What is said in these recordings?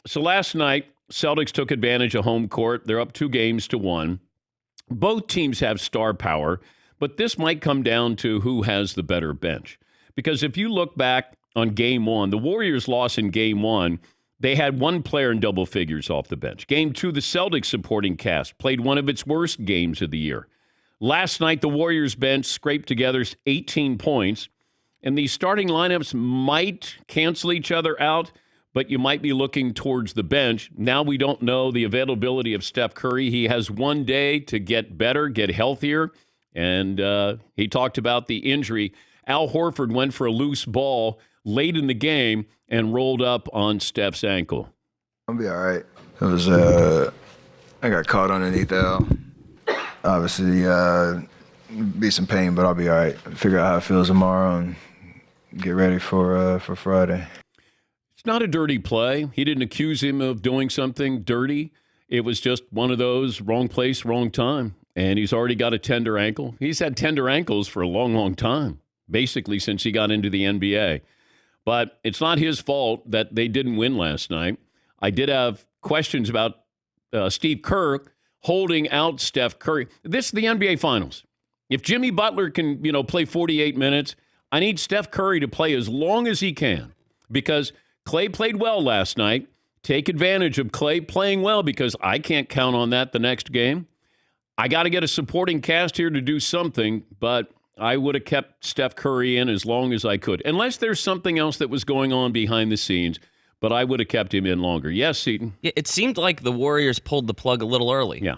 So last night, Celtics took advantage of home court. They're up 2-1. Both teams have star power, but this might come down to who has the better bench. Because if you look back on Game 1, the Warriors lost in Game 1. They had one player in double figures off the bench. Game 2, the Celtics supporting cast played one of its worst games of the year. Last night, the Warriors bench scraped together 18 points, and these starting lineups might cancel each other out, but you might be looking towards the bench. Now we don't know the availability of Steph Curry. He has one day to get better, get healthier, and he talked about the injury. Al Horford went for a loose ball late in the game and rolled up on Steph's ankle. I'll be all right. It was, I got caught underneath Al. Obviously, be some pain, but I'll be all right. Figure out how it feels tomorrow and get ready for Friday. It's not a dirty play. He didn't accuse him of doing something dirty. It was just one of those wrong place, wrong time. And he's already got a tender ankle. He's had tender ankles for a long, long time, basically since he got into the NBA. But it's not his fault that they didn't win last night. I did have questions about Steve Kerr holding out Steph Curry. This is the NBA Finals. If Jimmy Butler can, play 48 minutes, I need Steph Curry to play as long as he can because Klay played well last night. Take advantage of Klay playing well because I can't count on that the next game. I got to get a supporting cast here to do something, but I would have kept Steph Curry in as long as I could, unless there's something else that was going on behind the scenes, but I would have kept him in longer. Yes, Seton? It seemed like the Warriors pulled the plug a little early. Yeah.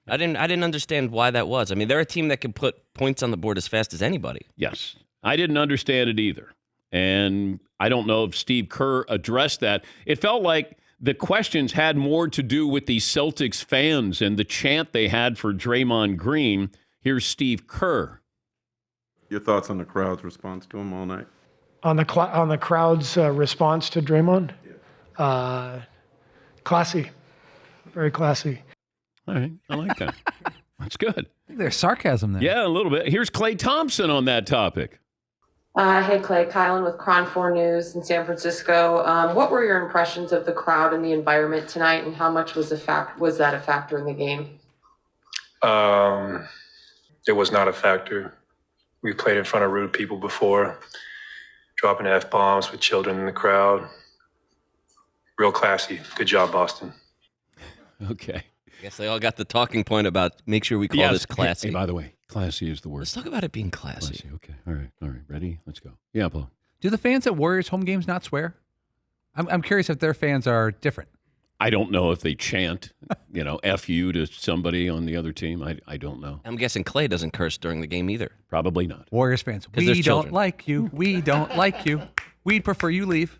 I didn't understand why that was. I mean, they're a team that can put points on the board as fast as anybody. Yes. I didn't understand it either. And I don't know if Steve Kerr addressed that. It felt like the questions had more to do with the Celtics fans and the chant they had for Draymond Green. Here's Steve Kerr. Your thoughts on the crowd's response to him all night? On the crowd's response to Draymond? Classy. Very classy. All right. I like that. That's good. I think there's sarcasm there. Yeah, a little bit. Here's Klay Thompson on that topic. Hey, Clay. Kylan with Cron 4 News in San Francisco. What were your impressions of the crowd and the environment tonight, and how much was that a factor in the game? It was not a factor. We played in front of rude people before, dropping F-bombs with children in the crowd. Real classy. Good job, Boston. Okay. I guess they all got the talking point about make sure we call this classy. Hey, by the way, classy is the word. Let's talk about it being classy. Okay. All right. Ready? Let's go. Yeah, Paul. Do the fans at Warriors home games not swear? I'm curious if their fans are different. I don't know if they chant, F you to somebody on the other team. I don't know. I'm guessing Klay doesn't curse during the game either. Probably not. Warriors fans, we there's don't children. like you. We don't like you. We'd prefer you leave.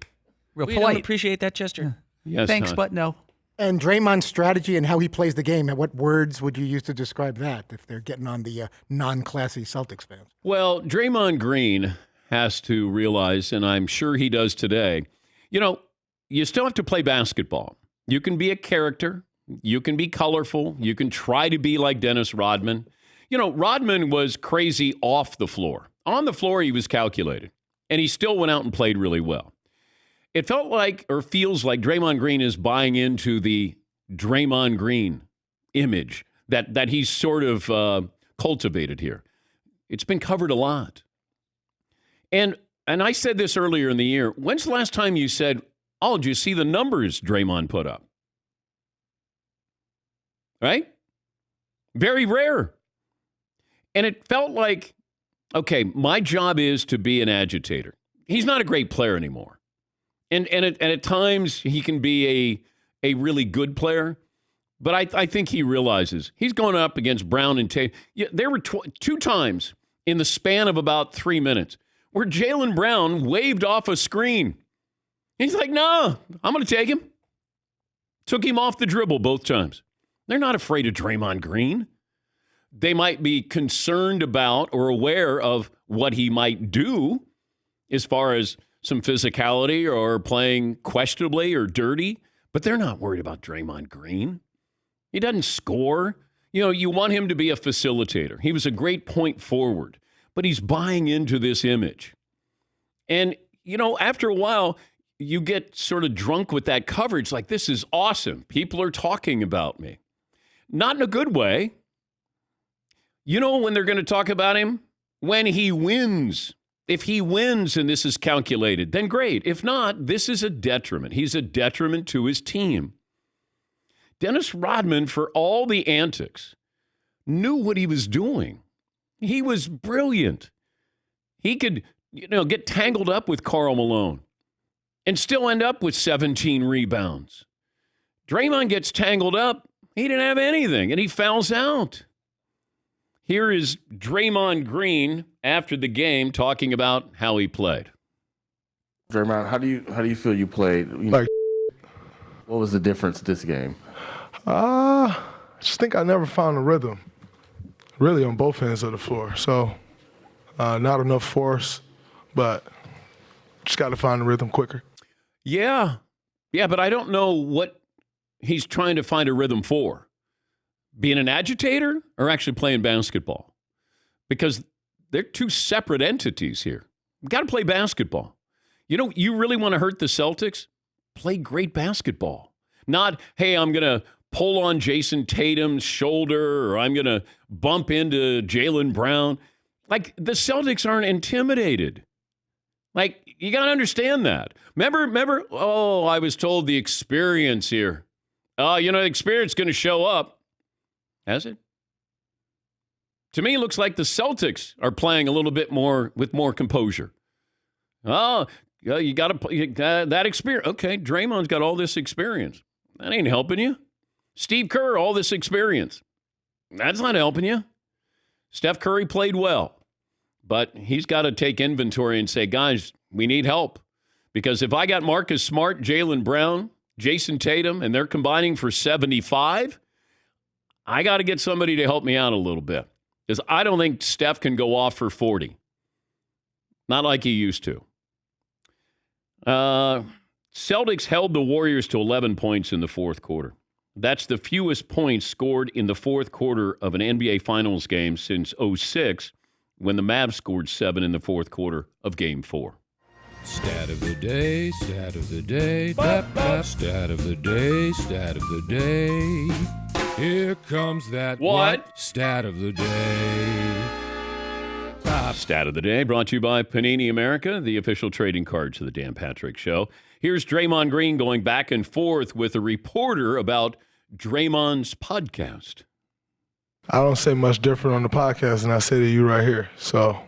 Real We don't polite. appreciate that gesture. Yes. Thanks, but no. And Draymond's strategy and how he plays the game, and what words would you use to describe that if they're getting on the non-classy Celtics fans? Well, Draymond Green has to realize, and I'm sure he does today, you still have to play basketball. You can be a character. You can be colorful. You can try to be like Dennis Rodman. Rodman was crazy off the floor. On the floor, he was calculated, and he still went out and played really well. It felt like, or feels like, Draymond Green is buying into the Draymond Green image that he's sort of cultivated here. It's been covered a lot. And I said this earlier in the year. When's the last time you said, oh, did you see the numbers Draymond put up? Right? Very rare. And it felt like, okay, my job is to be an agitator. He's not a great player anymore. And at times he can be a really good player. But I think he realizes he's going up against Brown and Tatum. Yeah, there were two times in the span of about 3 minutes where Jaylen Brown waved off a screen. He's like, no, I'm going to take him. Took him off the dribble both times. They're not afraid of Draymond Green. They might be concerned about or aware of what he might do as far as some physicality or playing questionably or dirty, but they're not worried about Draymond Green. He doesn't score. You want him to be a facilitator. He was a great point forward, but he's buying into this image. And, after a while, you get sort of drunk with that coverage. Like, this is awesome. People are talking about me. Not in a good way. You know when they're going to talk about him? When he wins. If he wins and this is calculated, then great. If not, this is a detriment. He's a detriment to his team. Dennis Rodman, for all the antics, knew what he was doing. He was brilliant. He could, get tangled up with Karl Malone and still end up with 17 rebounds. Draymond gets tangled up. He didn't have anything, and he fouls out. Here is Draymond Green after the game talking about how he played. Draymond, how do you feel you played? What was the difference this game? I just think I never found a rhythm, really, on both ends of the floor. So, not enough force, but just got to find the rhythm quicker. Yeah, but I don't know what he's trying to find a rhythm for. Being an agitator or actually playing basketball? Because they're two separate entities here. You've got to play basketball. You really want to hurt the Celtics? Play great basketball. Not, hey, I'm going to pull on Jason Tatum's shoulder or I'm going to bump into Jaylen Brown. Like, the Celtics aren't intimidated. Like, you got to understand that. Remember, I was told the experience here. The experience is going to show up. Has it? To me, it looks like the Celtics are playing a little bit more with more composure. Oh, you got to that experience. Okay, Draymond's got all this experience. That ain't helping you. Steve Kerr, all this experience. That's not helping you. Steph Curry played well, but he's got to take inventory and say, guys, we need help. Because if I got Marcus Smart, Jaylen Brown, Jason Tatum, and they're combining for 75, I got to get somebody to help me out a little bit. Because I don't think Steph can go off for 40. Not like he used to. Celtics held the Warriors to 11 points in the fourth quarter. That's the fewest points scored in the fourth quarter of an NBA Finals game since 2006, when the Mavs scored 7 in the fourth quarter of Game 4. Stat of the day, stat of the day, stat of the day, stat of the day. Here comes that what? Stat of the day. Stat of the day brought to you by Panini America, the official trading cards of the Dan Patrick Show. Here's Draymond Green going back and forth with a reporter about Draymond's podcast. I don't say much different on the podcast than I say to you right here. So,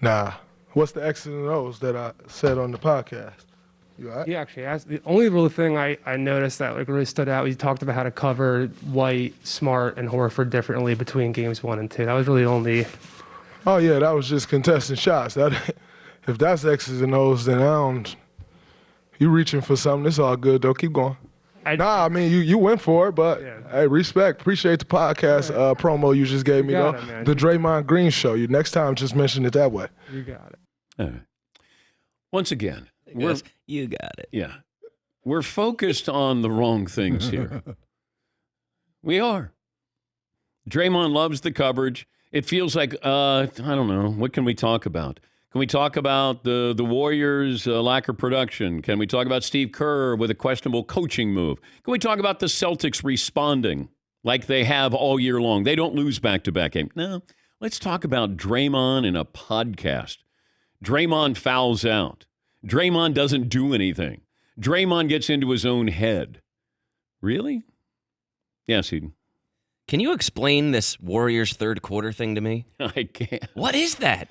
nah. What's the X's and O's that I said on the podcast? You all right? Yeah, actually, the only real thing I noticed that really stood out, you talked about how to cover White, Smart, and Horford differently between games 1 and 2. That was really only... Oh, yeah, that was just contesting shots. If that's X's and O's, then you reaching for something. It's all good, though. Keep going. You went for it, but hey, respect. Appreciate the podcast promo you just gave me, though. The Draymond Green Show. Next time, just mention it that way. You got it. All right. Once again, you got it. Yeah. We're focused on the wrong things here. We are. Draymond loves the coverage. It feels like, I don't know, what can we talk about? Can we talk about the Warriors' lack of production? Can we talk about Steve Kerr with a questionable coaching move? Can we talk about the Celtics responding like they have all year long? They don't lose back-to-back games. No, let's talk about Draymond in a podcast. Draymond fouls out. Draymond doesn't do anything. Draymond gets into his own head. Really? Yes, Eden. Can you explain this Warriors third quarter thing to me? I can't. What is that?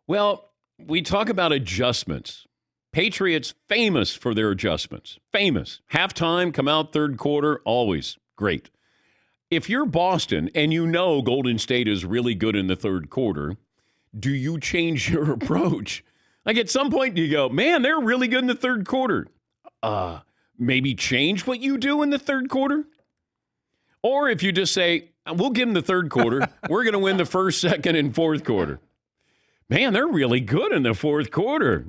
Well, we talk about adjustments. Patriots famous for their adjustments. Famous. Halftime, come out third quarter, always great. If you're Boston and you know Golden State is really good in the third quarter, do you change your approach? Like at some point you go, man, they're really good in the third quarter. Maybe change what you do in the third quarter? Or if you just say, we'll give them the third quarter. We're going to win the first, second, and fourth quarter. Man, they're really good in the fourth quarter.